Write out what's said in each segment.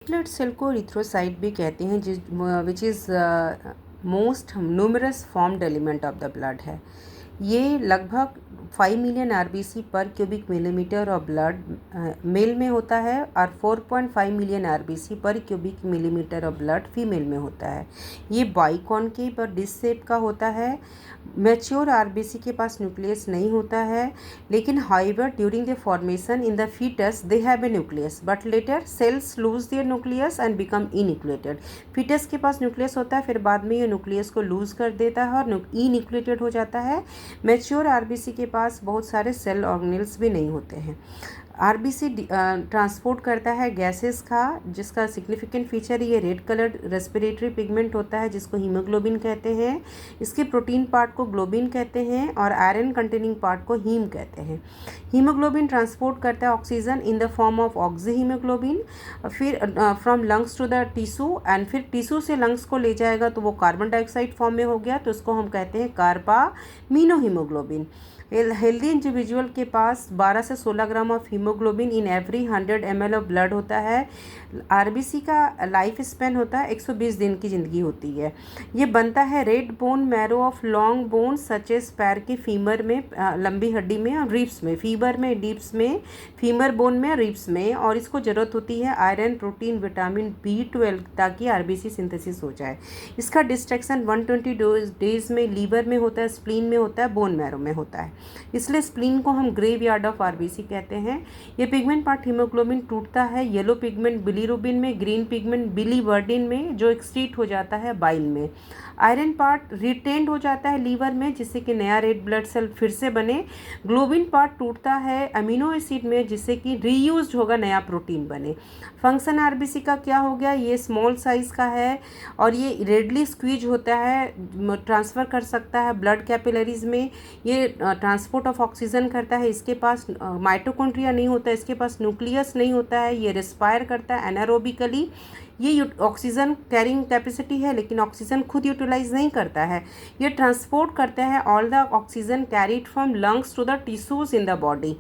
Platelet cell को erythrocyte भी कहते हैं, which is most numerous formed element of the blood है। ये लगभग 5 million RBC per cubic millimetre of blood male में होता है और 4.5 million RBC per cubic millimetre of blood female में होता है। ये बाइकॉन्केव और डिस्क शेप का होता है। मैच्योर आरबीसी के पास न्यूक्लियस नहीं होता है, लेकिन however during the formation in the fetus they have a nucleus, but later cells lose their nucleus and become enucleated. Fetus के पास न्यूक्लियस होता है, फिर बाद में ये न्यूक्लियस को लूज कर देता है और इनइक्वेटेड हो जाता है। मैच्योर आरबीसी के पास बहुत सारे सेल ऑर्गेनेल्स भी नहीं होते हैं। आरबीसी ट्रांसपोर्ट करता है गैसेस का, जिसका सिग्निफिकेंट फीचर ये रेड कलर्ड रेस्पिरेटरी पिगमेंट होता है, जिसको हीमोग्लोबिन कहते हैं। इसके प्रोटीन पार्ट को ग्लोबिन कहते हैं और आयरन कंटेनिंग पार्ट को हीम कहते हैं। हीमोग्लोबिन ट्रांसपोर्ट करता है oxygen in the form of oxyhaemoglobin, फिर from lungs to the tissue, and फिर टिश्यू से लंग्स को ले जाएगा तो वो कार्बन डाइऑक्साइड फॉर्म में हो गया, तो उसको हम कहते हैं कार्बामिनो हीमोग्लोबिन। हेल्दी इंडिविजुअल के पास 12 से 16 gram of haemoglobin in every 100 ml of blood होता है। आरबीसी का लाइफ स्पैन होता है 120 दिन की ज़िंदगी होती है। ये बनता है red bone marrow of long bone such as पैर के फीमर में, लंबी हड्डी में और रिब्स में, फीबर में, डिप्स में, फीमर बोन में, रिब्स में। और इसको ज़रूरत होती है आयरन, प्रोटीन, विटामिन B12 ताकि आरबीसी सिंथेसिस हो जाए। इसका डिस्ट्रक्शन 120 डेज में लीवर में होता है, स्प्लीन में होता है, बोन मैरो में होता है। इसलिए स्प्लीन को हम ग्रेव यार्ड ऑफ आरबीसी कहते हैं। ये पिगमेंट पार्ट हीमोग्लोबिन टूटता है येलो पिगमेंट बिलीरुबिन में, ग्रीन पिगमेंट बिलीवर्डिन में, जो एक्सक्रीट हो जाता है बाइल में। आयरन पार्ट रिटेन्ड हो जाता है लीवर में, जिससे कि नया रेड ब्लड सेल फिर से बने। ग्लोबिन पार्ट टूटता है अमीनो एसिड में, जिससे कि रीयूज होगा, नया प्रोटीन बने। फंक्शन आरबीसी का क्या हो गया, ये स्मॉल साइज़ का है और ये रेडली स्क्वीज होता है, ट्रांसफ़र कर सकता है ब्लड कैपिलरीज में। ये ट्रांसपोर्ट ऑफ ऑक्सीजन करता है। इसके पास माइटोकॉन्ड्रिया नहीं होता है, इसके पास न्यूक्लियस नहीं होता है। ये रेस्पायर करता है एनारोबिकली। ये ऑक्सीजन कैरिंग कैपेसिटी है, लेकिन ऑक्सीजन खुद यूटिलाइज नहीं करता है। ये ट्रांसपोर्ट करता है all the oxygen carried from lungs to the tissues in the body.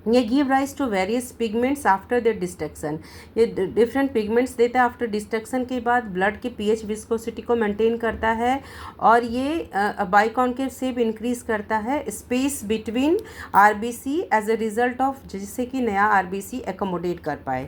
ये give rise to various pigments after the destruction. ये डिफरेंट पिगमेंट्स देता है आफ्टर डिस्ट्रक्शन के बाद। ब्लड के पीएच विस्कोसिटी को मेंटेन करता है और ये बाइकॉन्केव शेप इंक्रीज करता है space between RBC as a result of, जिससे कि नया आरबीसी एकोमोडेट कर पाए।